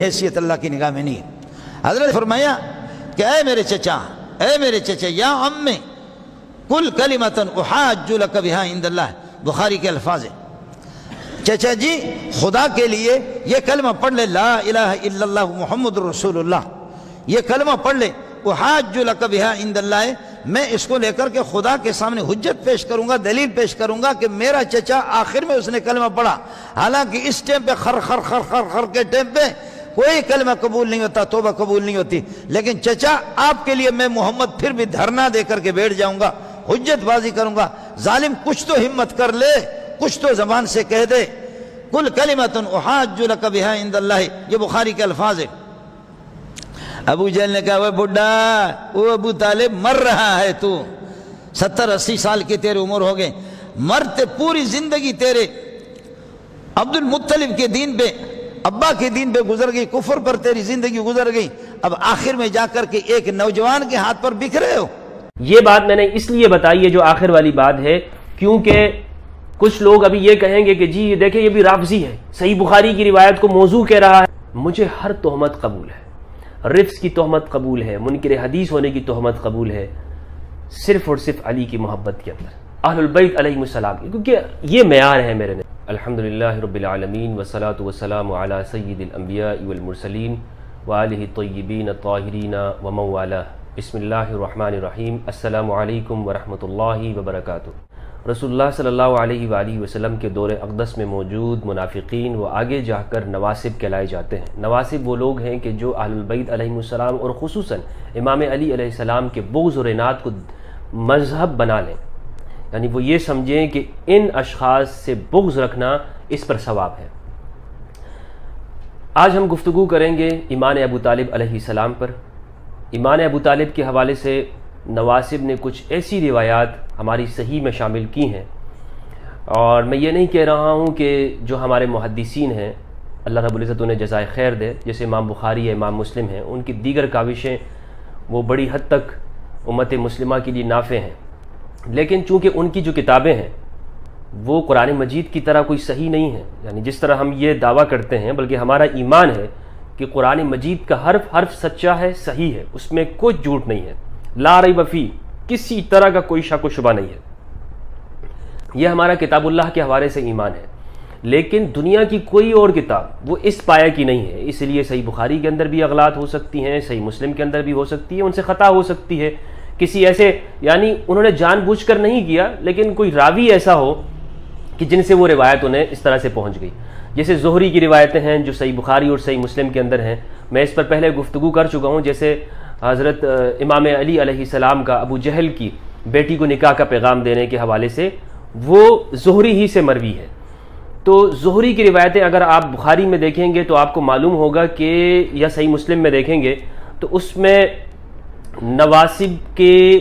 حیثیت اللہ کی نگاہ میں نہیں ہے۔ حضرت نے فرمایا کہ اے میرے چچا یا عمی کل کلمۃ احاج لک بہا عند اللہ، بخاری کے الفاظ ہیں، چچا جی خدا کے لیے یہ کلمہ پڑھ لے، لا الہ الا اللہ محمد رسول اللہ، یہ کلمہ پڑھ لے، احاج لک بہا عند اللہ، میں اس کو لے کر کے خدا کے سامنے حجت پیش کروں گا، دلیل پیش کروں گا کہ میرا چچا آخر میں اس نے کلمہ پڑھا، حالانکہ اس ٹائم پہ خر خر خر خر خر کے ٹائم پہ کوئی کلمہ قبول نہیں ہوتا، توبہ قبول نہیں ہوتی، لیکن چچا آپ کے لیے میں محمد پھر بھی دھرنا دے کر کے بیٹھ جاؤں گا، حجت بازی کروں گا، ظالم کچھ تو ہمت کر لے، کچھ تو زبان سے کہہ دے، کل کلمۃ احاج لک بہا عند اللہ، یہ بخاری کے الفاظ ہیں۔ ابو جہل نے کہا وہ بڈھا، وہ ابو طالب مر رہا ہے، تو 70-80 سال کی تیری عمر ہو گئے، مرتے پوری زندگی تیرے عبد المطلب کے دین پہ، ابا کے دین پہ گزر گئی، کفر پر تیری زندگی گزر گئی، اب آخر میں جا کر کے ایک نوجوان کے ہاتھ پر بکھ رہے ہو۔ یہ بات میں نے اس لیے بتائی ہے جو آخر والی بات ہے، کیونکہ کچھ لوگ ابھی یہ کہیں گے کہ جی یہ دیکھیں یہ بھی رافضی ہے، صحیح بخاری کی روایت کو موضوع کہہ رہا ہے۔ مجھے ہر تہمت قبول ہے، رفض کی تہمت قبول ہے، منکر حدیث ہونے کی تہمت قبول ہے، صرف اور صرف علی کی محبت کے اندر، اہل البیت علیہم السلام کی، کیونکہ یہ معیار ہے میرے نے۔ الحمدللہ رب العالمین والصلاة والسلام علی سید الانبیاء والمرسلین وآلہ الطیبین الطاہرین ومن والاه۔ بسم اللہ الرحمن الرحیم۔ السلام علیکم ورحمۃ اللہ وبرکاتہ۔ رسول اللہ صلی اللہ علیہ وآلہ وسلم کے دور اقدس میں موجود منافقین وہ آگے جا کر نواسب کہلائے جاتے ہیں۔ نواسب وہ لوگ ہیں کہ جو اہل البیت علیہم السلام اور خصوصاً امام علی علیہ السلام کے بغض اور عناد کو مذہب بنا لیں، یعنی وہ یہ سمجھیں کہ ان اشخاص سے بغض رکھنا اس پر ثواب ہے۔ آج ہم گفتگو کریں گے ایمان ابو طالب علیہ السلام پر۔ ایمان ابو طالب کے حوالے سے نواسب نے کچھ ایسی روایات ہماری صحیح میں شامل کی ہیں، اور میں یہ نہیں کہہ رہا ہوں کہ جو ہمارے محدثین ہیں اللہ رب العزت انہیں جزائے خیر دے، جیسے امام بخاری یا امام مسلم ہیں، ان کی دیگر کاوشیں وہ بڑی حد تک امت مسلمہ کے لیے نافع ہیں، لیکن چونکہ ان کی جو کتابیں ہیں وہ قرآن مجید کی طرح کوئی صحیح نہیں ہے، یعنی جس طرح ہم یہ دعویٰ کرتے ہیں، بلکہ ہمارا ایمان ہے کہ قرآن مجید کا حرف حرف سچا ہے، صحیح ہے، اس میں کوئی جھوٹ نہیں ہے، لا ریب فیہ، کسی طرح کا کوئی شک و شبہ نہیں ہے۔ یہ ہمارا کتاب اللہ کے حوالے سے ایمان ہے، لیکن دنیا کی کوئی اور کتاب وہ اس پایہ کی نہیں ہے، اس لیے صحیح بخاری کے اندر بھی اغلاط ہو سکتی ہیں، صحیح مسلم کے اندر بھی ہو سکتی ہے، ان سے خطا ہو سکتی ہے، کسی ایسے یعنی انہوں نے جان بوجھ کر نہیں کیا، لیکن کوئی راوی ایسا ہو کہ جن سے وہ روایت انہیں اس طرح سے پہنچ گئی، جیسے زہری کی روایتیں ہیں جو صحیح بخاری اور صحیح مسلم کے اندر ہیں، میں اس پر پہلے گفتگو کر چکا ہوں، جیسے حضرت امام علی علیہ السلام کا ابو جہل کی بیٹی کو نکاح کا پیغام دینے کے حوالے سے وہ زہری ہی سے مروی ہے۔ تو زہری کی روایتیں اگر آپ بخاری میں دیکھیں گے تو آپ کو معلوم ہوگا کہ یا صحیح مسلم میں دیکھیں گے تو اس میں نواسب کے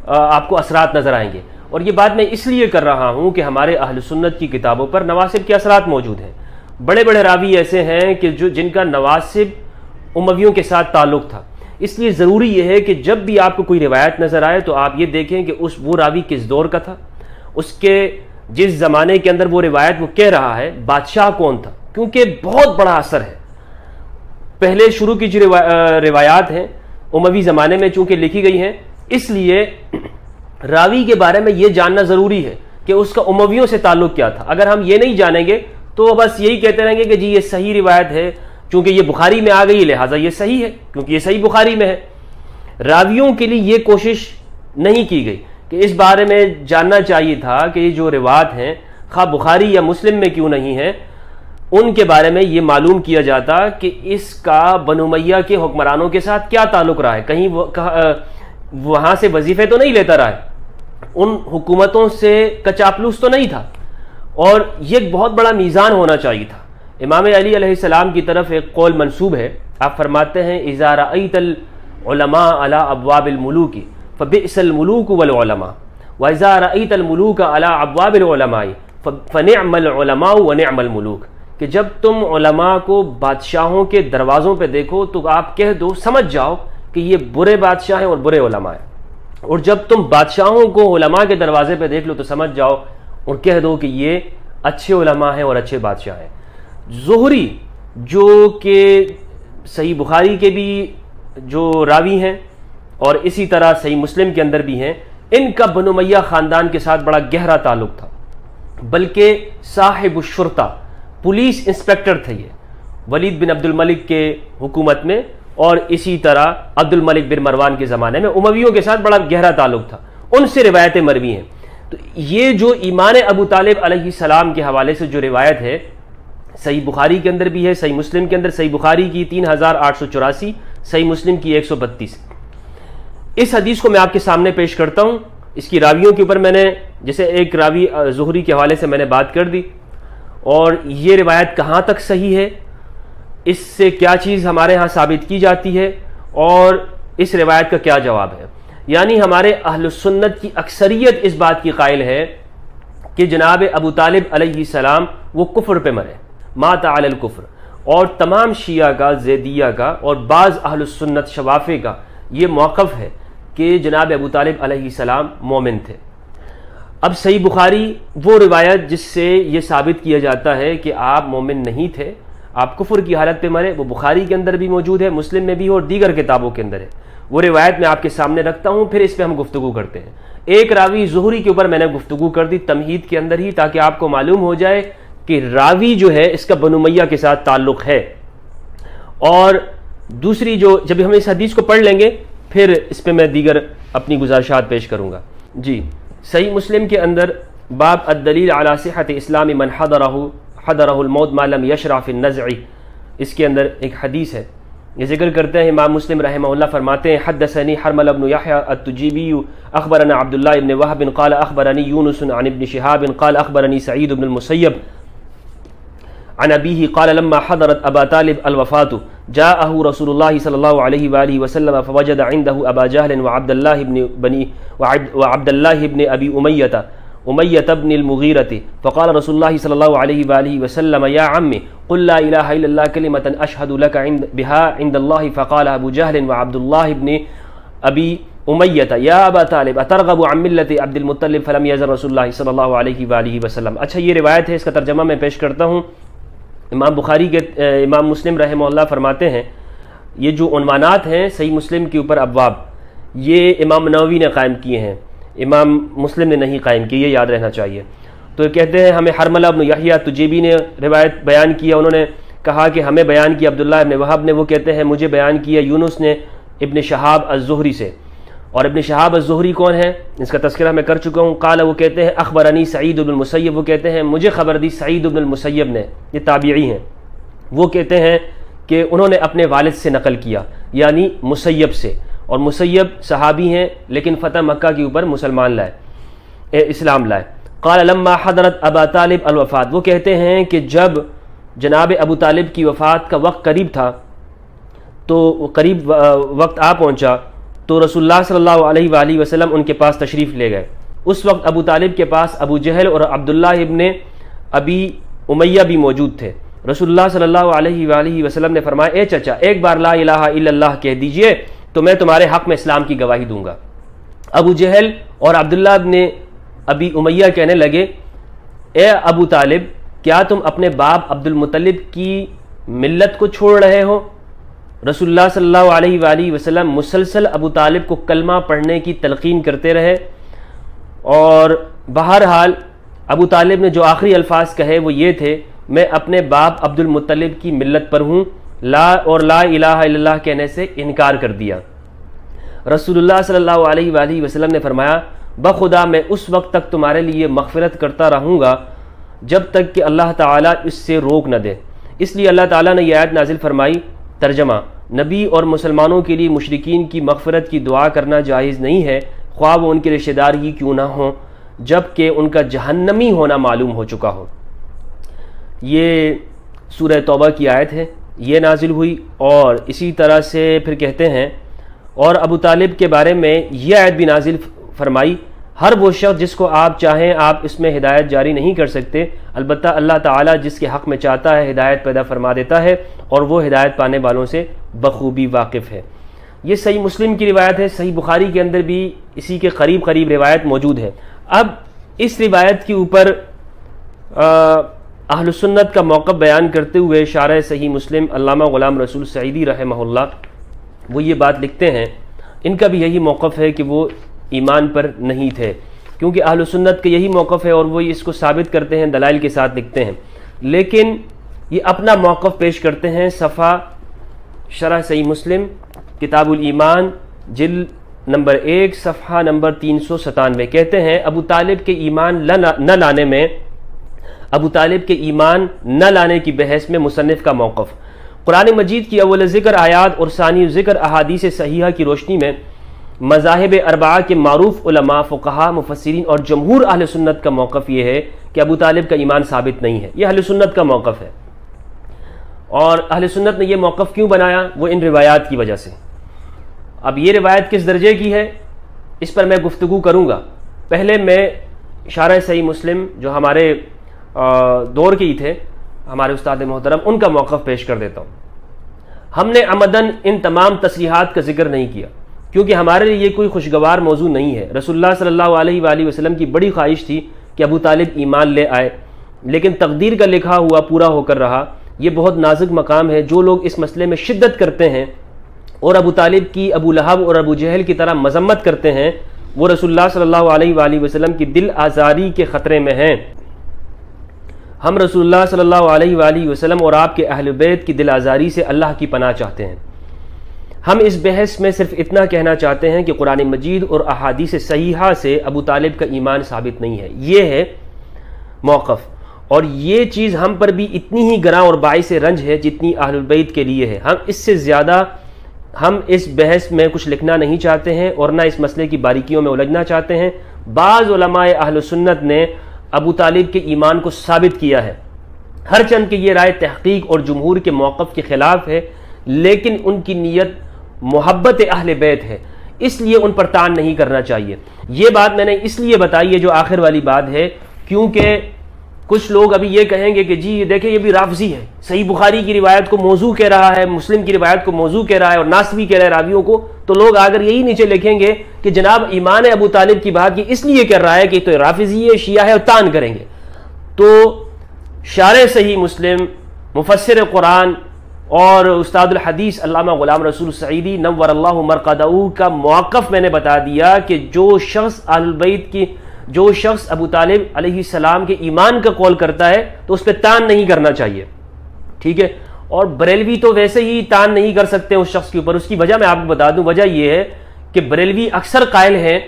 آپ کو اثرات نظر آئیں گے، اور یہ بات میں اس لیے کر رہا ہوں کہ ہمارے اہل سنت کی کتابوں پر نواسب کے اثرات موجود ہیں۔ بڑے بڑے راوی ایسے ہیں کہ جن کا نواسب امویوں کے ساتھ تعلق تھا، اس لیے ضروری یہ ہے کہ جب بھی آپ کو کوئی روایت نظر آئے تو آپ یہ دیکھیں کہ وہ راوی کس دور کا تھا، اس کے جس زمانے کے اندر وہ روایت وہ کہہ رہا ہے بادشاہ کون تھا، کیونکہ بہت بڑا اثر ہے۔ پہلے شروع کی جو روایات ہیں اموی زمانے میں چونکہ لکھی گئی ہیں، اس لیے راوی کے بارے میں یہ جاننا ضروری ہے کہ اس کا امویوں سے تعلق کیا تھا۔ اگر ہم یہ نہیں جانیں گے تو بس یہی کہتے رہیں گے کہ جی یہ صحیح روایت ہے، چونکہ یہ بخاری میں آ گئی لہٰذا یہ صحیح ہے، کیونکہ یہ صحیح بخاری میں ہے۔ راویوں کے لیے یہ کوشش نہیں کی گئی کہ اس بارے میں جاننا چاہیے تھا کہ یہ جو روایات ہیں خواہ بخاری یا مسلم میں کیوں نہیں ہیں، ان کے بارے میں یہ معلوم کیا جاتا کہ اس کا بنو امیہ کے حکمرانوں کے ساتھ کیا تعلق رہا ہے، کہیں وہاں سے وظیفے تو نہیں لیتا رہا ہے، ان حکومتوں سے کچاپلوس تو نہیں تھا، اور یہ ایک بہت بڑا میزان ہونا چاہیے تھا۔ امام علی علیہ السلام کی طرف ایک قول منسوب ہے، آپ فرماتے ہیں اذا رأیت العلماء علی ابواب الملوک فبئس الملوک والعلماء واذا رأیت الملوک علی ابواب العلماء فنعم العلماء ونعم الملوک، کہ جب تم علماء کو بادشاہوں کے دروازوں پہ دیکھو تو آپ کہہ دو، سمجھ جاؤ کہ یہ برے بادشاہ ہیں اور برے علماء ہیں، اور جب تم بادشاہوں کو علماء کے دروازے پہ دیکھ لو تو سمجھ جاؤ اور کہہ دو کہ یہ اچھے علماء ہیں اور اچھے بادشاہ ہیں۔ زہری جو کہ صحیح بخاری کے بھی جو راوی ہیں اور اسی طرح صحیح مسلم کے اندر بھی ہیں، ان کا بنو امیہ خاندان کے ساتھ بڑا گہرا تعلق تھا، بلکہ صاحب الشرطہ پولیس انسپیکٹر تھے یہ ولید بن عبد الملک کے حکومت میں، اور اسی طرح عبد الملک بن مروان کے زمانے میں امویوں کے ساتھ بڑا گہرا تعلق تھا، ان سے روایتیں مروی ہیں۔ تو یہ جو ایمان ابو طالب علیہ السلام کے حوالے سے جو روایت ہے صحیح بخاری کے اندر بھی ہے، صحیح مسلم کے اندر، صحیح بخاری کی 3884، صحیح مسلم کی 132۔ اس حدیث کو میں آپ کے سامنے پیش کرتا ہوں۔ اس کی راویوں کے اوپر میں نے جیسے ایک راوی زہری کے حوالے سے میں نے بات کر دی، اور یہ روایت کہاں تک صحیح ہے، اس سے کیا چیز ہمارے ہاں ثابت کی جاتی ہے، اور اس روایت کا کیا جواب ہے۔ یعنی ہمارے اہل سنت کی اکثریت اس بات کی قائل ہے کہ جناب ابو طالب علیہ السلام وہ کفر پہ مرے، مات علی الکفر، اور تمام شیعہ کا، زیدیہ کا اور بعض اہل السنت شوافع کا یہ موقف ہے کہ جناب ابو طالب علیہ السلام مومن تھے۔ اب صحیح بخاری وہ روایت جس سے یہ ثابت کیا جاتا ہے کہ آپ مومن نہیں تھے، آپ کفر کی حالت پہ مرے، وہ بخاری کے اندر بھی موجود ہے، مسلم میں بھی اور دیگر کتابوں کے اندر ہے۔ وہ روایت میں آپ کے سامنے رکھتا ہوں، پھر اس پہ ہم گفتگو کرتے ہیں۔ ایک راوی زہری کے اوپر میں نے گفتگو کر دی تمہید کے اندر ہی، تاکہ آپ کو معلوم ہو جائے کہ راوی جو ہے اس کا بنو امیہ کے ساتھ تعلق ہے۔ اور دوسری جو جب ہم اس حدیث کو پڑھ لیں گے پھر اس پہ میں دیگر اپنی گزارشات پیش کروں گا۔ جی، صحیح مسلم کے اندر باب الدلیل علی صحت اسلام من حضرہ الموت ما لم یشرع فی النزع، اس کے اندر ایک حدیث ہے، یہ ذکر کرتے ہیں امام مسلم رحمہ اللہ، فرماتے ہیں حدثنی حرمل بن یحییٰ التجیبی اخبرنا عبداللہ بن وہب قال اخبرنی یونس عن ابن شہاب قال اخبرنی سعید بن المسیب عن ابیہ قال لما حضرت ابا طالب الوفات جاءه رسول اللہ صلی اللہ علیہ وآلہ وسلم فوجد عنده ابا جہل وعبد اللہ بن ابی امیۃ بن المغیرۃ فقال رسول اللہ صلی اللہ علیہ وآلہ وسلم یا عمی قل لا الہ الا اللہ کلمۃ اشہد لک بها عند اللہ فقال ابو جہل وعبد اللہ بن ابی امیۃ یا ابا طالب اترغب عن ملت عبد المطلب فلم یزل رسول اللہ صلی اللہ علیہ وآلہ وسلم۔ اچھا، یہ روایت ہے، اس کا ترجمہ میں پیش کرتا ہوں۔ امام بخاری کے امام مسلم رحمہ اللہ فرماتے ہیں یہ جو عنوانات ہیں صحیح مسلم کے اوپر ابواب، یہ امام نووی نے قائم کیے ہیں، امام مسلم نے نہیں قائم کی، یہ یاد رہنا چاہیے۔ تو کہتے ہیں ہمیں حرملہ بن یحییٰ تجیبی نے روایت بیان کیا، انہوں نے کہا کہ ہمیں بیان کیا عبداللہ ابن وہب نے، وہ کہتے ہیں مجھے بیان کیا یونس نے ابن شہاب الزہری سے، اور ابن شہاب الزہری کون ہے اس کا تذکرہ میں کر چکا ہوں۔ قال، وہ کہتے ہیں اخبرنی سعید بن المسیب، وہ کہتے ہیں مجھے خبر دی سعید بن المسیب نے، یہ تابعی ہیں، وہ کہتے ہیں کہ انہوں نے اپنے والد سے نقل کیا، یعنی مسیب سے، اور مسیب صحابی ہیں لیکن فتح مکہ کے اوپر اسلام لائے۔ قال لما حضرت ابا طالب الوفات، وہ کہتے ہیں کہ جب جناب ابو طالب کی وفات کا وقت قریب تھا، تو قریب وقت آ پہنچا تو رسول اللہ صلی اللہ علیہ وآلہ وسلم ان کے پاس تشریف لے گئے۔ اس وقت ابو طالب کے پاس ابو جہل اور عبداللہ ابن ابی امیہ بھی موجود تھے۔ رسول اللہ صلی اللہ علیہ وآلہ وسلم نے فرمایا اے چچا، ایک بار لا الہ الا اللہ کہہ دیجئے تو میں تمہارے حق میں اسلام کی گواہی دوں گا۔ ابو جہل اور عبداللہ ابن ابی امیہ کہنے لگے اے ابو طالب، کیا تم اپنے باپ عبد المطلب کی ملت کو چھوڑ رہے ہو؟ رسول اللہ صلی اللہ علیہ وآلہ وسلم مسلسل ابو طالب کو کلمہ پڑھنے کی تلقین کرتے رہے، اور بہرحال ابو طالب نے جو آخری الفاظ کہے وہ یہ تھے میں اپنے باپ عبد المطلب کی ملت پر ہوں، لا الہ الا اللہ کہنے سے انکار کر دیا۔ رسول اللہ صلی اللہ علیہ وآلہ وسلم نے فرمایا بخدا میں اس وقت تک تمہارے لیے مغفرت کرتا رہوں گا جب تک کہ اللہ تعالیٰ اس سے روک نہ دے۔ اس لیے اللہ تعالیٰ نے یہ آیت نازل فرمائی۔ ترجمہ: نبی اور مسلمانوں کے لیے مشرکین کی مغفرت کی دعا کرنا جائز نہیں ہے، خواہ وہ ان کے رشتہ دار ہی کیوں نہ ہوں، جب کہ ان کا جہنمی ہونا معلوم ہو چکا ہو۔ یہ سورہ توبہ کی آیت ہے، یہ نازل ہوئی، اور اسی طرح سے پھر کہتے ہیں اور ابو طالب کے بارے میں یہ آیت بھی نازل فرمائی ہر وہ شخص جس کو آپ چاہیں آپ اس میں ہدایت جاری نہیں کر سکتے، البتہ اللہ تعالیٰ جس کے حق میں چاہتا ہے ہدایت پیدا فرما دیتا ہے، اور وہ ہدایت پانے والوں سے بخوبی واقف ہے۔ یہ صحیح مسلم کی روایت ہے، صحیح بخاری کے اندر بھی اسی کے قریب قریب روایت موجود ہے۔ اب اس روایت کے اوپر اہل سنت کا موقف بیان کرتے ہوئے شارح صحیح مسلم علامہ غلام رسول سعیدی رحمہ اللہ وہ یہ بات لکھتے ہیں، ان کا بھی یہی موقف ہے کہ وہ ایمان پر نہیں تھے، کیونکہ اہل سنت کا یہی موقف ہے اور وہ اس کو ثابت کرتے ہیں، دلائل کے ساتھ لکھتے ہیں، لیکن یہ اپنا موقف پیش کرتے ہیں۔ صفحہ شرح صحیح مسلم کتاب الایمان جلد نمبر 1 صفحہ نمبر 397 کہتے ہیں ابو طالب کے ایمان نہ لانے کی بحث میں مصنف کا موقف، قرآن مجید کی اول ذکر آیات اور ثانی ذکر احادیث صحیحہ کی روشنی میں مذاہب اربعہ کے معروف علماء، فقہاء، مفسرین اور جمہور اہل سنت کا موقف یہ ہے کہ ابو طالب کا ایمان ثابت نہیں ہے۔ یہ اہل سنت کا موقف ہے، اور اہل سنت نے یہ موقف کیوں بنایا؟ وہ ان روایات کی وجہ سے۔ اب یہ روایت کس درجے کی ہے اس پر میں گفتگو کروں گا۔ پہلے میں شارح صحیح مسلم جو ہمارے دور کے ہی تھے، ہمارے استاد محترم، ان کا موقف پیش کر دیتا ہوں۔ ہم نے عمدن ان تمام تصریحات کا ذکر نہیں کیا کیونکہ ہمارے لیے یہ کوئی خوشگوار موضوع نہیں ہے۔ رسول اللہ صلی اللہ علیہ وآلہ وسلم کی بڑی خواہش تھی کہ ابو طالب ایمان لے آئے، لیکن تقدیر کا لکھا ہوا پورا ہو کر رہا۔ یہ بہت نازک مقام ہے۔ جو لوگ اس مسئلے میں شدت کرتے ہیں اور ابو طالب کی ابو لہب اور ابو جہل کی طرح مذمت کرتے ہیں، وہ رسول اللہ صلی اللہ علیہ وآلہ وسلم کی دل آزاری کے خطرے میں ہیں۔ ہم رسول اللہ صلی اللہ علیہ وآلہ وسلم اور آپ کے اہل بیت کی دل آزاری سے اللہ کی پناہ چاہتے ہیں۔ ہم اس بحث میں صرف اتنا کہنا چاہتے ہیں کہ قرآن مجید اور احادیث صحیحہ سے ابو طالب کا ایمان ثابت نہیں ہے۔ یہ ہے موقف، اور یہ چیز ہم پر بھی اتنی ہی گراں اور باعث رنج ہے جتنی اہل بیت کے لیے ہے۔ ہم اس سے زیادہ ہم اس بحث میں کچھ لکھنا نہیں چاہتے ہیں اور نہ اس مسئلے کی باریکیوں میں الجھنا چاہتے ہیں۔ بعض علماء اہل سنت نے ابو طالب کے ایمان کو ثابت کیا ہے، ہر چند کی یہ رائے تحقیق اور جمہور کے موقف کے خلاف ہے، لیکن ان کی نیت محبت اہل بیت ہے، اس لیے ان پر طعن نہیں کرنا چاہیے۔ یہ بات میں نے اس لیے بتائی ہے جو آخر والی بات ہے، کیونکہ کچھ لوگ ابھی یہ کہیں گے کہ جی یہ دیکھیں یہ بھی رافضی ہے، صحیح بخاری کی روایت کو موضوع کہہ رہا ہے، مسلم کی روایت کو موضوع کہہ رہا ہے اور ناسبی کہہ رہا ہے راویوں کو، تو لوگ اگر یہی نیچے لکھیں گے کہ جناب ایمان ابو طالب کی بات یہ اس لیے کر رہا ہے کہ تو رافضی ہے، شیعہ ہے، اور طعن کریں گے۔ تو شارح صحیح مسلم، مفسر قرآن اور استاد الحدیث علامہ غلام رسول سعیدی نور اللہ مرقدہ کا موقف میں نے بتا دیا کہ جو شخص اہل بیت کی، جو شخص ابو طالب علیہ السلام کے ایمان کا قول کرتا ہے تو اس پہ طعن نہیں کرنا چاہیے، ٹھیک ہے۔ اور بریلوی تو ویسے ہی طعن نہیں کر سکتے اس شخص کے اوپر۔ اس کی وجہ میں آپ کو بتا دوں، وجہ یہ ہے کہ بریلوی اکثر قائل ہیں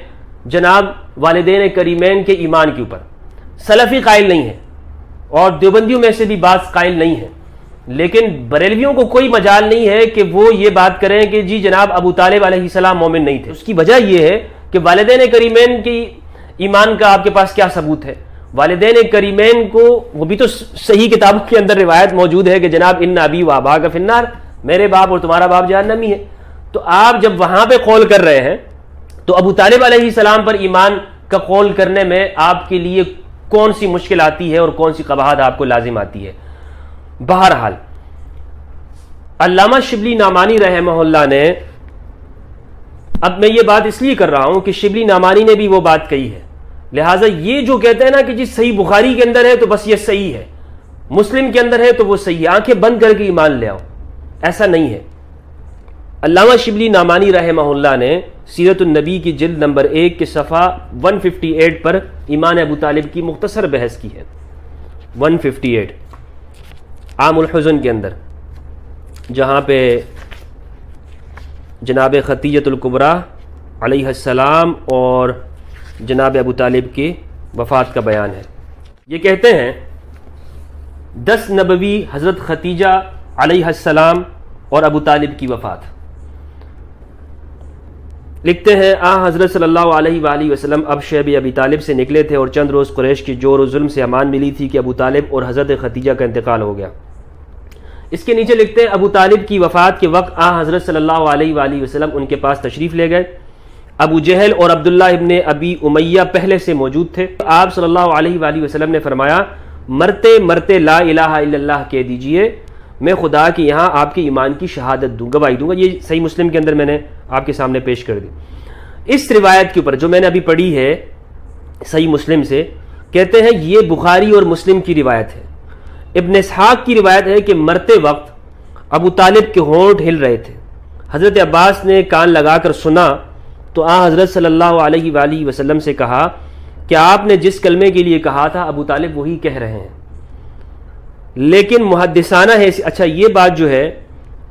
جناب والدین کریمین کے ایمان کے اوپر، سلفی قائل نہیں ہے، اور دیوبندیوں میں سے بھی بعض قائل نہیں ہیں، لیکن بریلویوں کو کوئی مجال نہیں ہے کہ وہ یہ بات کریں کہ جی جناب ابو طالب علیہ السلام مومن نہیں تھے۔ اس کی وجہ یہ ہے کہ والدین کریمین کی ایمان کا آپ کے پاس کیا ثبوت ہے؟ والدین کریمین کو وہ بھی تو صحیح کتابوں کے اندر روایت موجود ہے کہ جناب ان ابی و اباک فی النار، میرے باپ اور تمہارا باپ جہنمی ہے۔ تو آپ جب وہاں پہ قول کر رہے ہیں تو ابو طالب علیہ السلام پر ایمان کا قول کرنے میں آپ کے لیے کون سی مشکل آتی ہے اور کون سی قباحت آپ کو لازم آتی ہے؟ بہرحال علامہ شبلی نعمانی رحمہ اللہ نے، اب میں یہ بات اس لیے کر رہا ہوں کہ شبلی نعمانی نے بھی وہ بات کہی ہے، لہٰذا یہ جو کہتے ہیں نا کہ جی صحیح بخاری کے اندر ہے تو بس یہ صحیح ہے، مسلم کے اندر ہے تو وہ صحیح ہے، آنکھیں بند کر کے ایمان لے آؤ، ایسا نہیں ہے۔ علامہ شبلی نعمانی رحمہ اللہ نے سیرت النبی کی جلد نمبر 1 کے صفحہ 158 پر ایمان ابو طالب کی مختصر بحث کی ہے۔ 158 عام الحزن کے اندر، جہاں پہ جناب خدیجۃ الکبریٰ علیہ السلام اور جناب ابو طالب کی وفات کا بیان ہے۔ یہ کہتے ہیں 10 نبوی حضرت خدیجہ علیہ السلام اور ابو طالب کی وفات۔ لکھتے ہیں حضرت صلی اللہ علیہ وآلہ وسلم اب شیب ابی طالب سے نکلے تھے اور چند روز قریش کی جور و ظلم سے امان ملی تھی کہ ابو طالب اور حضرت خدیجہ کا انتقال ہو گیا۔ اس کے نیچے لکھتے ہیں ابو طالب کی وفات کے وقت حضرت صلی اللہ علیہ وآلہ وسلم ان کے پاس تشریف لے گئے۔ ابو جہل اور عبداللہ ابن ابی امیہ پہلے سے موجود تھے۔ آپ صلی اللہ علیہ وآلہ وسلم نے فرمایا مرتے مرتے لا الہ الا اللہ کہہ دیجئے، میں خدا کی یہاں آپ کے ایمان کی شہادت دوں، گواہی دوں گا۔ یہ صحیح مسلم کے اندر میں نے آپ کے سامنے پیش کر دی۔ اس روایت کے اوپر جو میں نے ابھی پڑھی ہے صحیح مسلم سے، کہتے ہیں یہ بخاری اور مسلم کی روایت ہے، ابن اسحاق کی روایت ہے کہ مرتے وقت ابو طالب کے ہونٹ ہل رہے تھے. حضرت عباس نے کان لگا کر سنا تو حضرت صلی اللہ علیہ وآلہ وسلم سے کہا کہ آپ نے جس کلمے کے لیے کہا تھا ابو طالب وہی کہہ رہے ہیں. لیکن محدثانہ ہے، اچھا یہ بات جو ہے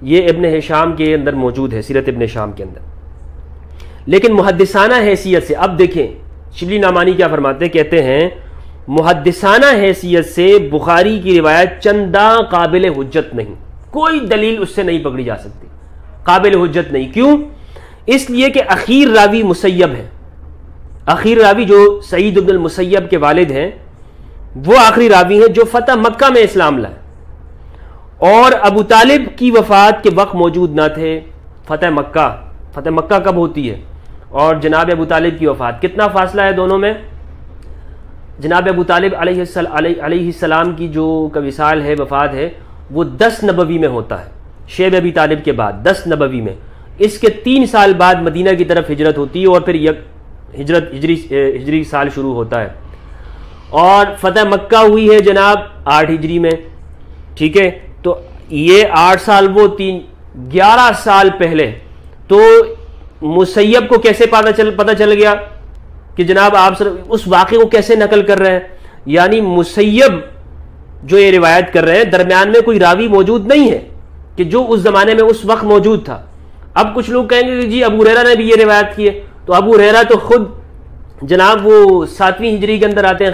یہ ابن ہشام کے اندر موجود ہے، سیرت ابن ہشام کے اندر. لیکن محدثانہ حیثیت سے اب دیکھیں شبلی نعمانی کیا فرماتے ہیں، کہتے ہیں محدثانہ حیثیت سے بخاری کی روایت چندہ قابل حجت نہیں، کوئی دلیل اس سے نہیں پکڑی جا سکتی، قابل حجت نہیں. کیوں؟ اس لیے کہ اخیر راوی مسیب ہے، اخیر راوی جو سعید بن المسیب کے والد ہیں وہ آخری راوی ہیں جو فتح مکہ میں اسلام لائے، اور ابو طالب کی وفات کے وقت موجود نہ تھے. فتح مکہ کب ہوتی ہے اور جناب ابو طالب کی وفات، کتنا فاصلہ ہے دونوں میں؟ جناب ابو طالب علیہ السلام کی جو وصال ہے، وفات ہے، وہ 10 نبوی میں ہوتا ہے، شیب ابی طالب کے بعد 10 نبوی میں. اس کے 3 سال بعد مدینہ کی طرف ہجرت ہوتی ہے اور پھر ہجری سال شروع ہوتا ہے، اور فتح مکہ ہوئی ہے جناب 8 ہجری میں. ٹھیک ہے، تو یہ 8 سال وہ 11 سال پہلے. تو مسیب کو کیسے پتہ چل گیا کہ جناب آپ اس واقعے کو کیسے نقل کر رہے ہیں؟ یعنی مسیب جو یہ روایت کر رہے ہیں درمیان میں کوئی راوی موجود نہیں ہے کہ جو اس زمانے میں اس وقت موجود تھا. اب کچھ لوگ کہیں گے کہ جی ابو ہریرہ نے بھی یہ روایت کی ہے، تو ابو ہریرہ تو خود جناب وہ 7ویں ہجری کے اندر آتے ہیں،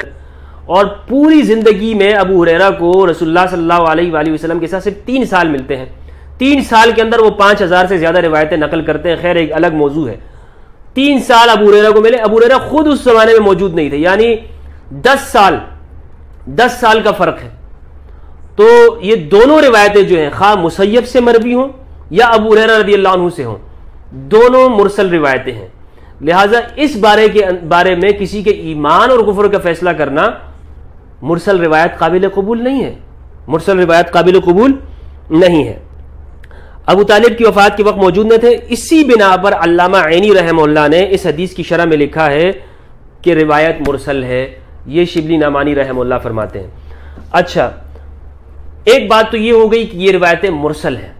اور پوری زندگی میں ابو ہریرہ کو رسول اللہ صلی اللہ علیہ وآلہ وسلم کے ساتھ صرف 3 سال ملتے ہیں. 3 سال کے اندر وہ 5000 سے زیادہ روایتیں نقل کرتے ہیں. خیر ایک الگ موضوع ہے. 3 سال ابو ہریرہ کو ملے، ابو ہریرہ خود اس زمانے میں موجود نہیں تھے، یعنی 10 سال کا فرق ہے. تو یہ دونوں روایتیں جو ہیں خواہ مسیب سے مروی ہوں یا ابو ہریرہ رضی اللہ عنہ سے ہوں، دونوں مرسل روایتیں ہیں. لہٰذا اس بارے میں کسی کے ایمان اور کفر کا فیصلہ کرنا مرسل روایت قابل قبول نہیں ہے، مرسل روایت قابل قبول نہیں ہے. ابو طالب کی وفات کے وقت موجود نہ تھے. اسی بنا پر علامہ عینی رحمہ اللہ نے اس حدیث کی شرح میں لکھا ہے کہ روایت مرسل ہے. یہ شبلی نعمانی رحمہ اللہ فرماتے ہیں. اچھا ایک بات تو یہ ہو گئی کہ یہ روایتیں مرسل ہیں،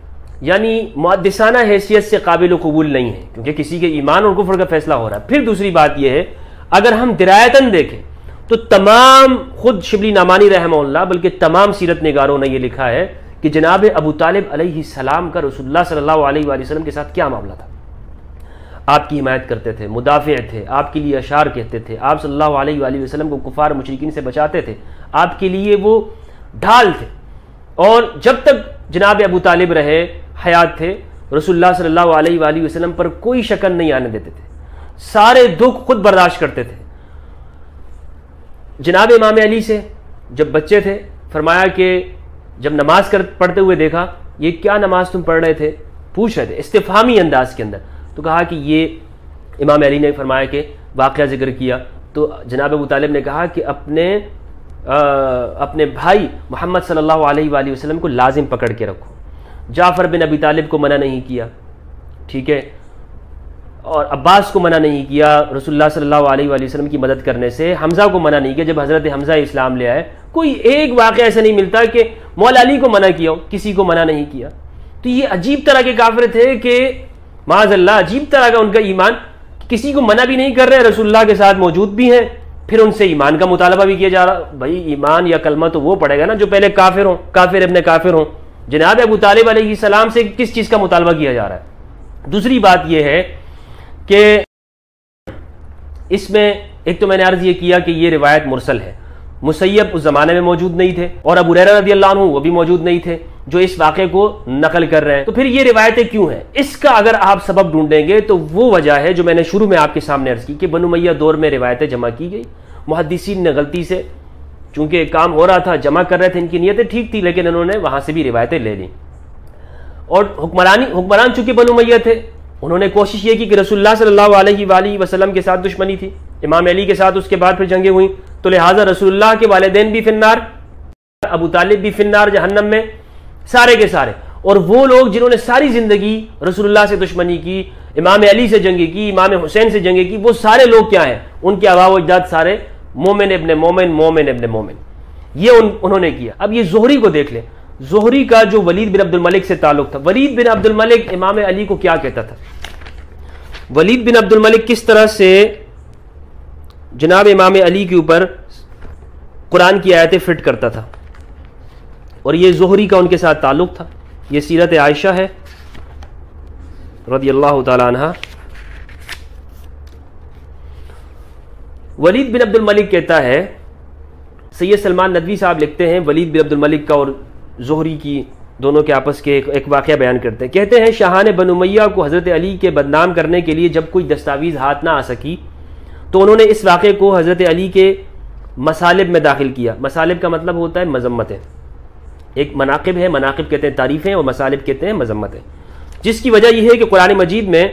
یعنی محدثانہ حیثیت سے قابل قبول نہیں ہے کیونکہ کسی کے ایمان اور کفر کا فیصلہ ہو رہا ہے. پھر دوسری بات یہ ہے اگر ہم درایتاً دیکھیں تو تمام خود شبلی نعمانی رحمہ اللہ بلکہ تمام سیرت نگاروں نے یہ لکھا ہے کہ جناب ابو طالب علیہ السلام کا رسول اللہ صلی اللہ علیہ وآلہ وسلم کے ساتھ کیا معاملہ تھا. آپ کی حمایت کرتے تھے، مدافع تھے، آپ کے لیے اشعار کہتے تھے، آپ صلی اللہ علیہ وآلہ وسلم کو کفار مشرکین سے بچاتے تھے، آپ کے لیے وہ ڈھال تھے. اور جب تک جناب ابو طالب رہے حیات تھے رسول اللہ صلی اللہ علیہ وآلہ وسلم پر کوئی شکن نہیں آنے دیتے تھے، سارے دکھ خود برداشت کرتے تھے. جناب امام علی سے جب بچے تھے فرمایا کہ جب نماز پڑھتے ہوئے دیکھا، یہ کیا نماز تم پڑھ رہے تھے، پوچھ رہے تھے استفہامی انداز کے اندر. تو کہا کہ یہ امام علی نے فرمایا کہ واقعہ ذکر کیا. تو جناب ابو طالب نے کہا کہ اپنے بھائی محمد صلی اللہ علیہ وآلہ وسلم کو لازم پکڑ کے رکھو. جعفر بن ابی طالب کو منع نہیں کیا، ٹھیک ہے، اور عباس کو منع نہیں کیا رسول اللہ صلی اللہ علیہ وآلہ وسلم کی مدد کرنے سے. حمزہ کو منع نہیں کیا جب حضرت حمزہ اسلام لے آئے. کوئی ایک واقعہ ایسا نہیں ملتا کہ مولا علی کو منع کیا ہو، کسی کو منع نہیں کیا. تو یہ عجیب طرح کے کافر تھے کہ معاذ اللہ عجیب طرح کا ان کا ایمان، کسی کو منع بھی نہیں کر رہے، رسول اللہ کے ساتھ موجود بھی ہیں، پھر ان سے ایمان کا مطالبہ بھی کیا جا رہا. بھائی ایمان یا کلمہ تو وہ پڑے گا نا جو پہلے کافر ہوں، کافر ابن کافر ہوں. جناب ابو طالب علیہ السلام سے کس چیز کا مطالبہ کیا جا رہا ہے؟ دوسری بات یہ ہے کہ اس میں ایک تو میں نے عرض یہ کیا کہ یہ روایت مرسل ہے. مسیب اس زمانے میں موجود نہیں تھے اور ابو ہریرہ رضی اللہ عنہ وہ بھی موجود نہیں تھے جو اس واقعے کو نقل کر رہے ہیں. تو پھر یہ روایتیں کیوں ہیں؟ اس کا اگر آپ سبب ڈھونڈیں گے تو وہ وجہ ہے جو میں نے شروع میں آپ کے سامنے عرض کی کہ بنو امیہ دور میں روایتیں جمع کی گئی. محدثین نے غلطی سے چونکہ کام ہو رہا تھا جمع کر رہے تھے، ان کی نیتیں ٹھیک تھی لیکن انہوں نے وہاں سے بھی روایتیں لے لیں. اور حکمران چونکہ بنو امیہ تھے انہوں نے کوشش یہ کی کہ رسول اللہ صلی اللہ علیہ وآلہ وسلم کے ساتھ دشمنی تھی، امام علی کے ساتھ اس کے بعد پھر جنگیں ہوئیں، تو لہٰذا رسول اللہ کے والدین بھی فنار، ابو طالب بھی فنار جہنم میں، سارے کے سارے. اور وہ لوگ جنہوں نے ساری زندگی رسول اللہ سے دشمنی کی، امام علی سے جنگیں کی، امام حسین سے جنگیں کی، وہ سارے لوگ کیا ہیں؟ ان کے آباء و اجداد سارے مومن ابن مومن، مومن ابن مومن. یہ انہوں نے کیا۔ اب یہ زہری کو دیکھ لیں، زہری کا جو ولید بن عبد الملک سے تعلق تھا، ولید بن عبد الملک امام علی کو کیا کہتا تھا؟ ولید بن عبد الملک کس طرح سے جناب امام علی کے اوپر قرآن کی آیتیں فٹ کرتا تھا، اور یہ زہری کا ان کے ساتھ تعلق تھا۔ یہ سیرت عائشہ ہے رضی اللہ تعالی عنہ۔ ولید بن عبد الملک کہتا ہے، سید سلمان ندوی صاحب لکھتے ہیں ولید بن عبد الملک کا اور زہری کی دونوں کے آپس کے ایک واقعہ بیان کرتے ہیں۔ کہتے ہیں شاہان بنو امیہ کو حضرت علی کے بدنام کرنے کے لیے جب کوئی دستاویز ہاتھ نہ آ سکی تو انہوں نے اس واقعے کو حضرت علی کے مصالب میں داخل کیا۔ مصالب کا مطلب ہوتا ہے مذمتیں، ایک مناقب ہے، مناقب کہتے ہیں تعریفیں، اور مصالب کہتے ہیں مذمتیں، جس کی وجہ یہ ہے کہ قرآن مجید میں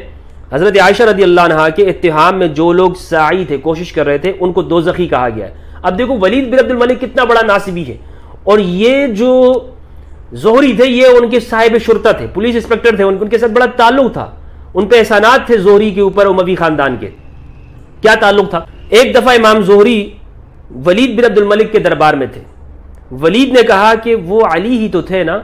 حضرت عائشہ رضی اللہ عنہا کے اتہام میں جو لوگ ساعی تھے، کوشش کر رہے تھے، ان کو دوزخی کہا گیا ہے۔ اب دیکھو ولید بن عبد الملک کتنا بڑا ناصبی ہے، اور یہ جو زہری تھے یہ ان کے صاحب شرطہ تھے، پولیس انسپکٹر تھے، ان کے ساتھ بڑا تعلق تھا، ان پہ احسانات تھے زہری کے اوپر اموی خاندان کے۔ کیا تعلق تھا؟ ایک دفعہ امام زہری ولید بن عبد الملک کے دربار میں تھے، ولید نے کہا کہ وہ علی ہی تو تھے نا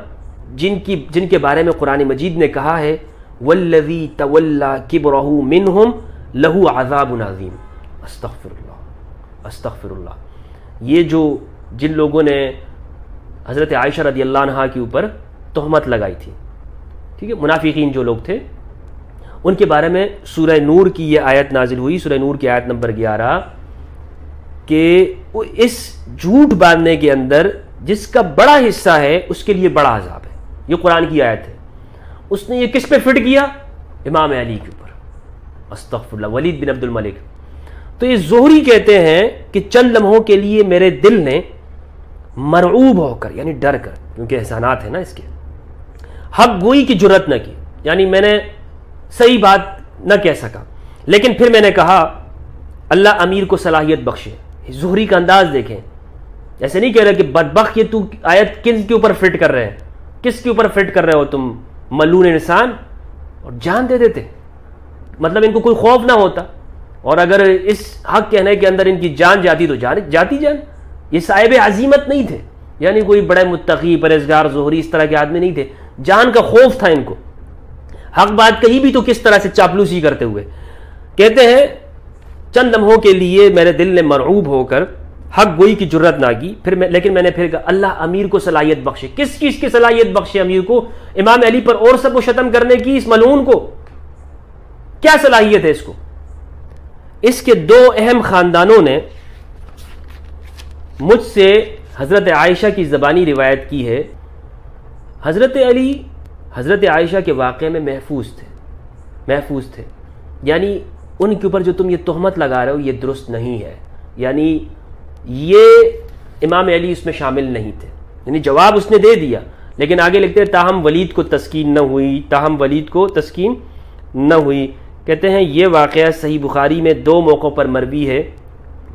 جن کے بارے میں قرآن مجید نے کہا ہے والذی تولی کبرہ منہم لہ عذاب عظیم۔ استغفر اللہ، استغفر اللہ۔ یہ جو جن لوگوں نے حضرت عائشہ رضی اللہ عنہا کے اوپر تہمت لگائی تھی، ٹھیک ہے، منافقین جو لوگ تھے، ان کے بارے میں سورہ نور کی یہ آیت نازل ہوئی، سورہ نور کی آیت نمبر 11، کہ اس جھوٹ باندھنے کے اندر جس کا بڑا حصہ ہے اس کے لیے بڑا عذاب ہے۔ یہ قرآن کی آیت ہے۔ اس نے یہ کس پہ فٹ کیا؟ امام علی کے اوپر۔ استغفر اللہ، ولید بن عبد الملک۔ تو یہ زہری کہتے ہیں کہ چند لمحوں کے لیے میرے دل نے مرعوب ہو کر، یعنی ڈر کر، کیونکہ احسانات ہیں نا اس کے، حق گوئی کی جرت نہ کی، یعنی میں نے صحیح بات نہ کہہ سکا، لیکن پھر میں نے کہا اللہ امیر کو صلاحیت بخشے۔ زہری کا انداز دیکھیں، ایسے نہیں کہہ رہے کہ بدبخت یہ تو آیت کن کے اوپر فٹ کر رہے ہیں، کس کے اوپر فٹ کر رہے ہو تم ملعون انسان، اور جان دے دیتے، مطلب ان کو کوئی خوف نہ ہوتا، اور اگر اس حق کہنے کے اندر ان کی جان جاتی تو جاتی جان۔ یہ صاحب عزیمت نہیں تھے، یعنی کوئی بڑے متقی پرہیزگار زہری اس طرح کے آدمی نہیں تھے، جان کا خوف تھا ان کو۔ حق بات کہی بھی تو کس طرح سے چاپلوسی کرتے ہوئے۔ کہتے ہیں چند لمحوں کے لیے میرے دل نے مرعوب ہو کر حق گوئی کی جرت نہ کی، لیکن میں نے پھر کہا اللہ امیر کو صلاحیت بخشے۔ کس چیز کی صلاحیت بخشے امیر کو؟ امام علی پر اور سب کو ختم کرنے کی، اس ملعون کو کیا صلاحیت ہے اس کو؟ اس کے دو اہم خاندانوں نے مجھ سے حضرت عائشہ کی زبانی روایت کی ہے۔ حضرت علی حضرت عائشہ کے واقعے میں محفوظ تھے، یعنی ان کے اوپر جو تم یہ تہمت لگا رہے ہو یہ درست نہیں ہے، یعنی یہ امام علی اس میں شامل نہیں تھے، یعنی جواب اس نے دے دیا، لیکن آگے لکھتے ہیں تاہم ولید کو تسکین نہ ہوئی۔ کہتے ہیں یہ واقعہ صحیح بخاری میں 2 موقعوں پر مروی ہے،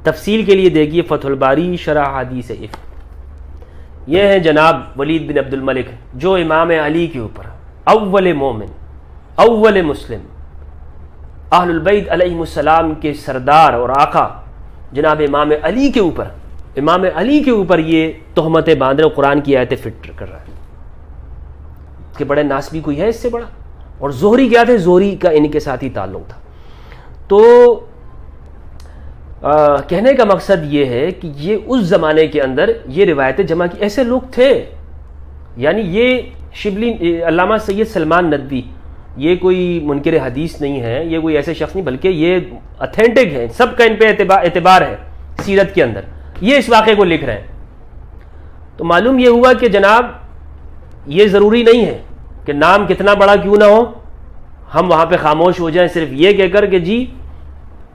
تفصیل کے لیے دیکھیے فتح الباری شرح حدیث افک۔ یہ ہے جناب ولید بن عبد الملک جو امام علی کے اوپر اول مومن، اول مسلم، اہل البیت علیہ السلام کے سردار اور آقا جناب امام علی کے اوپر یہ تہمتیں باندھ رہے، قرآن کی آیتیں فٹ کر رہا ہے کہ بڑے ناسبی کوئی ہے اس سے بڑا۔ اور زہری کیا تھے؟ زہری کا ان کے ساتھ ہی تعلق تھا۔ تو کہنے کا مقصد یہ ہے کہ یہ اس زمانے کے اندر یہ روایتیں جمع کی، ایسے لوگ تھے، یعنی یہ شبلی علامہ سید سلمان ندوی یہ کوئی منکر حدیث نہیں ہے، یہ کوئی ایسے شخص نہیں، بلکہ یہ اتھینٹک ہیں، سب کا ان پہ اعتبار ہے سیرت کے اندر، یہ اس واقعے کو لکھ رہے ہیں۔ تو معلوم یہ ہوا کہ جناب یہ ضروری نہیں ہے کہ نام کتنا بڑا کیوں نہ ہو ہم وہاں پہ خاموش ہو جائیں صرف یہ کہہ کر کہ جی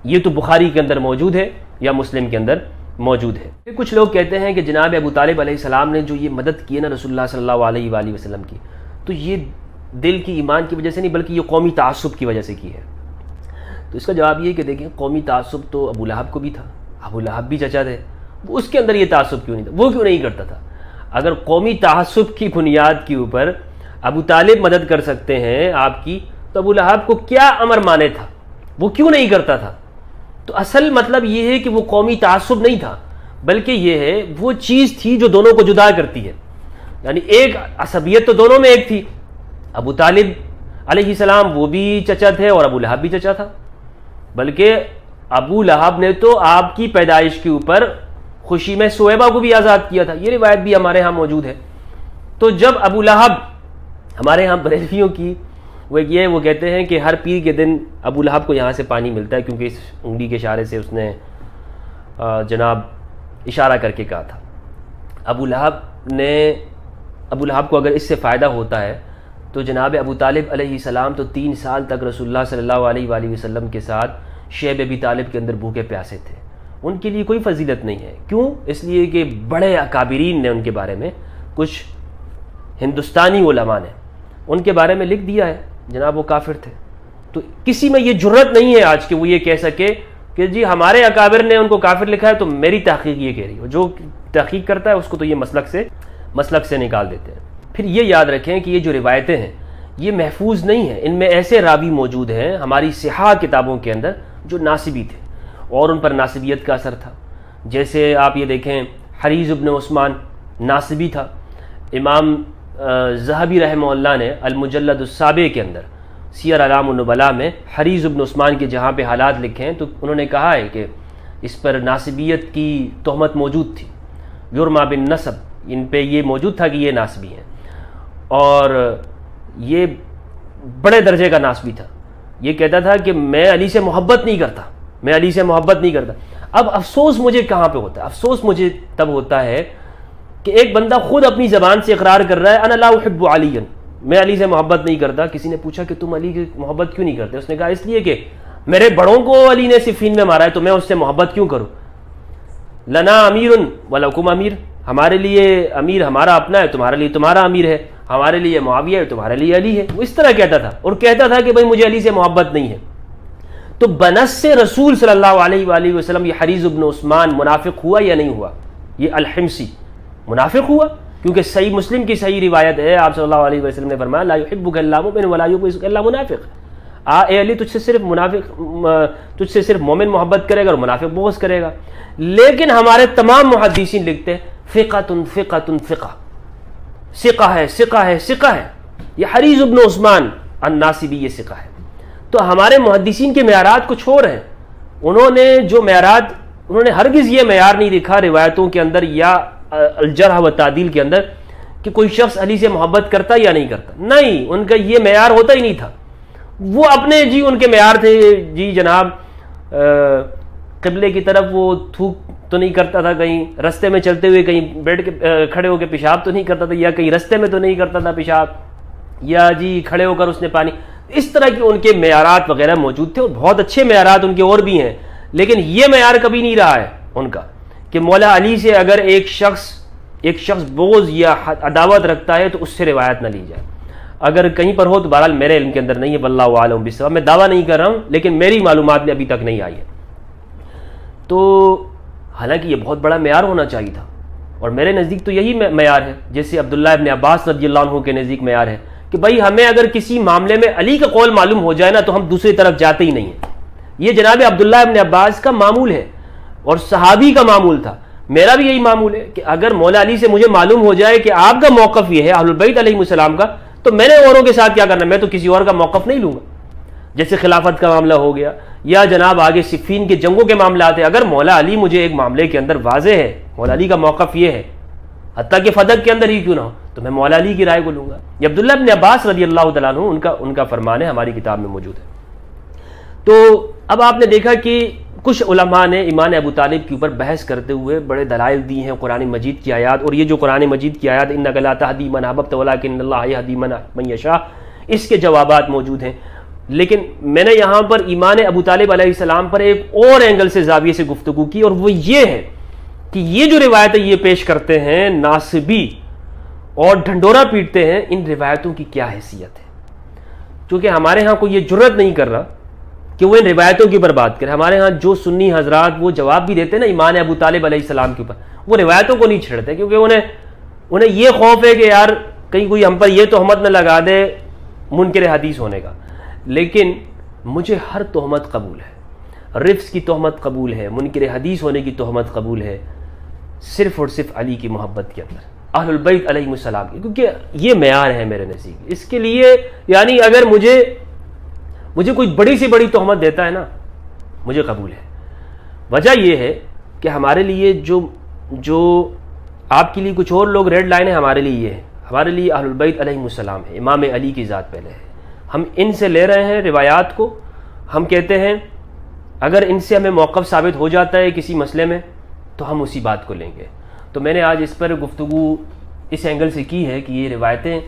یہ تو بخاری کے اندر موجود ہے یا مسلم کے اندر موجود ہے۔ کچھ لوگ کہتے ہیں کہ جناب ابو طالب علیہ السلام نے جو یہ مدد کی ہے نا رسول اللہ صلی اللہ علیہ وآلہ وسلم کی، تو یہ دل کی ایمان کی وجہ سے نہیں بلکہ یہ قومی تعصب کی وجہ سے کی ہے۔ تو اس کا جواب یہ ہے کہ دیکھیں قومی تعصب تو ابو لہب کو بھی تھا، ابو لہب بھی چچا تھے، اس کے اندر یہ تعصب کیوں نہیں تھا، وہ کیوں نہیں کرتا تھا؟ اگر قومی تعصب کی بنیاد کے اوپر ابو طالب مدد کر سکتے ہیں آپ کی، تو ابو لہب کو کیا امر مانے تھا، وہ کیوں نہیں کرتا تھا؟ تو اصل مطلب یہ ہے کہ وہ قومی تعصب نہیں تھا بلکہ یہ ہے وہ چیز تھی جو دونوں کو جدا کرتی ہے. یعنی ایک عصبیت تو دونوں میں ایک تھی. ابو طالب علیہ السلام وہ بھی چچا تھے اور ابو لہب بھی چچا تھا، بلکہ ابو لہب نے تو آپ کی پیدائش کے اوپر خوشی میں سویبہ کو بھی آزاد کیا تھا. یہ روایت بھی ہمارے ہاں موجود ہے. تو جب ابو لہب ہمارے ہاں بریلویوں کی وہ کہتے ہیں کہ ہر پیر کے دن ابو لہب کو یہاں سے پانی ملتا ہے، کیونکہ اس انگلی کے اشارے سے اس نے جناب اشارہ کر کے کہا تھا. ابو لہب کو اگر اس سے فائدہ ہوتا ہے تو جناب ابو طالب علیہ السلام تو 3 سال تک رسول اللہ صلی اللہ علیہ وآلہ وسلم کے ساتھ شیب ابی طالب کے اندر بھوکے پیاسے تھے. ان کے لیے کوئی فضیلت نہیں ہے. کیوں؟ اس لیے کہ بڑے اکابرین نے ان کے بارے میں، کچھ ہندوستانی علماء نے ان کے بارے میں لکھ دیا ہے جناب وہ کافر تھے. تو کسی میں یہ جرت نہیں ہے آج کہ وہ یہ کہہ سکے کہ جی ہمارے اکابر نے ان کو کافر لکھا ہے تو میری تحقیق یہ کہہ رہی ہے. جو تحقیق کرتا ہے اس کو تو یہ مسلک سے نکال دیتے ہیں. پھر یہ یاد رکھیں کہ یہ جو روایتیں ہیں یہ محفوظ نہیں ہیں. ان میں ایسے راوی موجود ہیں ہماری صحاح کتابوں کے اندر جو ناصبی تھے اور ان پر ناصبیت کا اثر تھا. جیسے آپ یہ دیکھیں حریز ابن عثمان ناصبی تھا. امام ذہبی رحمہ اللہ نے المجلد السابع کے اندر سیر اعلام النبلاء میں حریز ابن عثمان کے جہاں پہ حالات لکھے ہیں تو انہوں نے کہا ہے کہ اس پر ناصبیت کی تہمت موجود تھی. یرما بن نصب، ان پہ یہ موجود تھا کہ یہ ناصبی ہیں، اور یہ بڑے درجے کا ناصبی تھا. یہ کہتا تھا کہ میں علی سے محبت نہیں کرتا. اب افسوس مجھے کہاں پہ ہوتا ہے؟ افسوس مجھے تب ہوتا ہے کہ ایک بندہ خود اپنی زبان سے اقرار کر رہا ہے انا لا احب علی، میں علی سے محبت نہیں کرتا. کسی نے پوچھا کہ تم علی کی محبت کیوں نہیں کرتے؟ اس نے کہا اس لیے کہ میرے بڑوں کو علی نے صفین میں مارا ہے تو میں اس سے محبت کیوں کروں. لنا امیر ولکم امیر، ہمارے لیے امیر ہمارا اپنا ہے، تمہارے لیے تمہارا امیر ہے. ہمارے لیے معاویہ ہے، تمہارے لیے علی ہے. وہ اس طرح کہتا تھا اور کہتا تھا کہ بھائی مجھے علی سے محبت نہیں ہے. تو بنص سے رسول صلی اللہ علیہ وآلہ وسلم یہ حریز ابن عثمان منافق ہوا یا نہیں ہوا؟ یہ الحمصی منافق ہوا، کیونکہ صحیح مسلم کی صحیح روایت ہے. آپ صلی اللہ علیہ وسلم نے فرمایا لا یحبک الا مؤمن ولا یبغضک الا منافق. اے علی تجھ سے صرف مومن محبت کرے گا اور منافق بغض کرے گا. لیکن ہمارے تمام محدثین لکھتے ہیں فقہ ہے. یہ حریز ابن عثمان الناصبی یہ ثقہ ہے. تو ہمارے محدثین کے معیارات کچھ اور ہیں. انہوں نے ہرگز یہ معیار نہیں لکھا روایتوں کے اندر یا الجرح و تعدیل کے اندر کہ کوئی شخص علی سے محبت کرتا یا نہیں کرتا. نہیں، ان کا یہ معیار ہوتا ہی نہیں تھا. وہ اپنے ان کے معیار تھے جی جناب قبلے کی طرف وہ تھوک تو نہیں کرتا تھا، کہیں رستے میں چلتے ہوئے کہیں بیٹھ کے کھڑے ہو کے پیشاب تو نہیں کرتا تھا، یا کہیں رستے میں تو نہیں کرتا تھا پیشاب، یا جی کھڑے ہو کر اس نے پانی. اس طرح کے ان کے معیارات وغیرہ موجود تھے اور بہت اچھے معیارات ان کے اور بھی ہیں. لیکن یہ معیار کبھی نہیں رہا ہے ان کا کہ مولا علی سے اگر ایک شخص بغض یا عداوت رکھتا ہے تو اس سے روایت نہ لی جائے. اگر کہیں پر ہو تو بہرحال میرے علم کے اندر نہیں ہے، واللہ اعلم بالصواب. میں دعویٰ نہیں کر رہا ہوں لیکن میری معلومات میں ابھی تک نہیں آئی ہے. تو حالانکہ یہ بہت بڑا معیار ہونا چاہیے تھا اور میرے نزدیک تو یہی معیار ہے. جیسے عبداللہ ابن عباس رضی اللہ عنہ کے نزدیک معیار ہے کہ بھائی ہمیں اگر کسی معاملے میں علی کا قول معلوم ہو جائے نا تو ہم دوسری طرف جاتے ہی نہیں ہیں. یہ جناب عبداللہ ابن عباس کا معمول ہے اور صحابی کا معمول تھا. میرا بھی یہی معمول ہے کہ اگر مولا علی سے مجھے معلوم ہو جائے کہ آپ کا موقف یہ ہے اہل البیت علیہ السلام کا، تو میں نے اوروں کے ساتھ کیا کرنا، میں تو کسی اور کا موقف نہیں لوں گا. جیسے خلافت کا معاملہ ہو گیا یا جناب آگے صفین کے جنگوں کے معاملات ہیں. اگر مولا علی مجھے ایک معاملے کے اندر واضح ہے مولا علی کا موقف یہ ہے، حتیٰ کہ فتح کے اندر ہی کیوں نہ ہو، تو میں مولا علی کی رائے کو لوں گا. یہ عبداللہ ابن عباس رضی اللہ تعالیٰ عنہ ان کا فرمان ہے، ہماری کتاب میں موجود ہے. تو اب آپ نے دیکھا کہ کچھ علماء نے ایمان ابو طالب کے اوپر بحث کرتے ہوئے بڑے دلائل دی ہیں، قرآن مجید کی آیات. اور یہ جو قرآن مجید کی آیات انک لا تہدی من احببت ولکن اللہ یہدی من یشاء، اس کے جوابات موجود ہیں. لیکن میں نے یہاں پر ایمان ابو طالب علیہ السلام پر ایک اور اینگل سے زاویے سے گفتگو کی، اور وہ یہ ہے کہ یہ جو روایتیں یہ پیش کرتے ہیں ناصبی اور ڈھنڈورا پیٹتے ہیں، ان روایتوں کی کیا حیثیت ہے. چونکہ ہمارے ہاں کوئی یہ جرت نہیں کر رہا کہ وہ ان روایتوں کے اوپر بات کرے. ہمارے ہاں جو سنی حضرات وہ جواب بھی دیتے ہیں نا ایمان ابو طالب علیہ السلام کے اوپر، وہ روایتوں کو نہیں چھیڑتے، کیونکہ انہیں یہ خوف ہے کہ یار کہیں کوئی ہم پر یہ تہمت نہ لگا دے منکر حدیث ہونے کا. لیکن مجھے ہر تہمت قبول ہے، رفض کی تہمت قبول ہے، منکر حدیث ہونے کی تہمت قبول ہے، صرف اور صرف علی کی محبت کے اندر، اہل البیت علیہم السلام کی، کیونکہ یہ معیار ہے میرے نزدیک۔ اس کے لیے یعنی اگر مجھے کوئی بڑی سی بڑی تہمت دیتا ہے نا، مجھے قبول ہے۔ وجہ یہ ہے کہ ہمارے لیے جو آپ کے لیے کچھ اور لوگ ریڈ لائن ہے، ہمارے لیے یہ ہے، ہمارے لیے اہل البیت علیہم السلام ہے، امام علی کی ذات پہلے ہے۔ ہم ان سے لے رہے ہیں روایات کو، ہم کہتے ہیں اگر ان سے ہمیں موقف ثابت ہو جاتا ہے کسی مسئلے میں تو ہم اسی بات کو لیں گے۔ تو میں نے آج اس پر گفتگو اس اینگل سے کی ہے کہ یہ روایتیں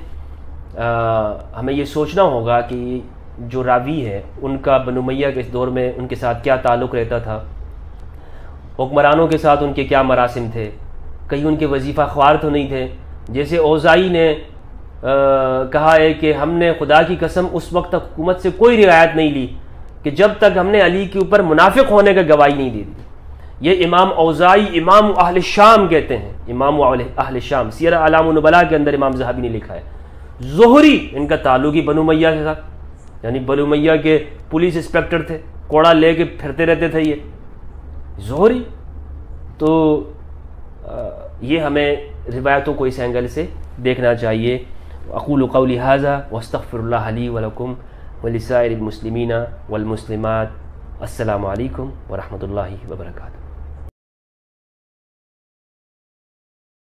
ہمیں یہ سوچنا ہوگا کہ جو راوی ہے ان کا بنو امیہ کے اس دور میں ان کے ساتھ کیا تعلق رہتا تھا، حکمرانوں کے ساتھ ان کے کیا مراسم تھے، کہیں ان کے وظیفہ خوار تو نہیں تھے۔ جیسے اوزائی نے کہا ہے کہ ہم نے خدا کی قسم اس وقت تک حکومت سے کوئی روایت نہیں لی کہ جب تک ہم نے علی کے اوپر منافق ہونے کا گواہی نہیں دی دی۔ یہ امام اوزائی امام اہل شام کہتے ہیں، امام اہل شام، سیر اعلام النبلاء کے اندر امام ذہبی نے لکھا ہے۔ زہری ان کا تعلق ہی بنو امیہ کے ساتھ، یعنی بنو امیہ کے پولیس انسپیکٹر تھے، کوڑا لے کے پھرتے رہتے تھے یہ زہری۔ تو یہ ہمیں روایتوں کو اس اینگل سے دیکھنا چاہیے۔ اقول قولی ھذا واستغفر اللہ لی ولکم ولسائر المسلمین والمسلمات۔ السلام علیکم ورحمۃ اللہ وبرکاتہ۔